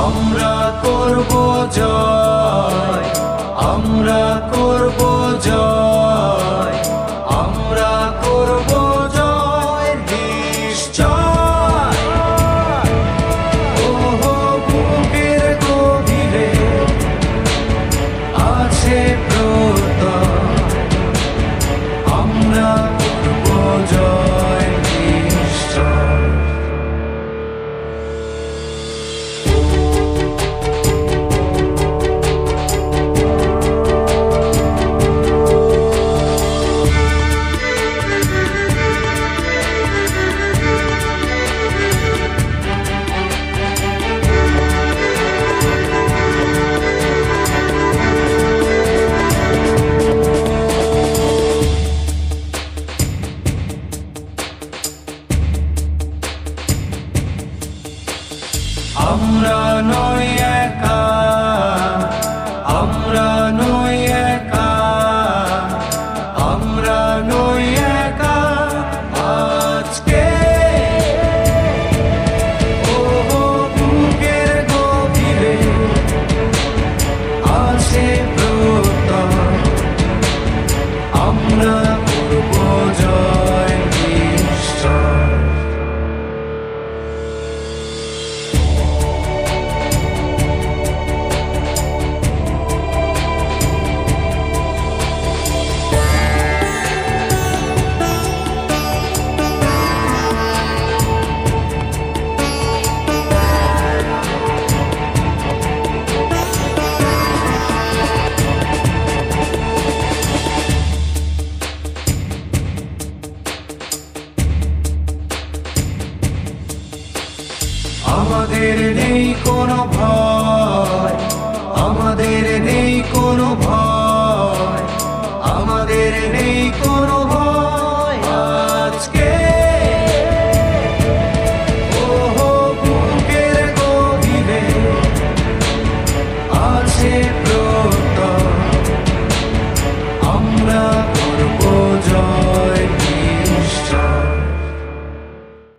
আমরা করব জয়, আমরা করব জয়, আমরা করব জয় নিশ্চয়। ওহো বুকের গভীরে আছে প্রত্যয়, আমরা করব জয় নিশ্চয়। আমরা নই একা, আমরা নই একা, আমরা নই একা আজকে। ওহো বুকের গভীরে আছে প্রত্যয়, আমরা করব জয় নিশ্চয়। আমাদের নেই কোনো ভয়,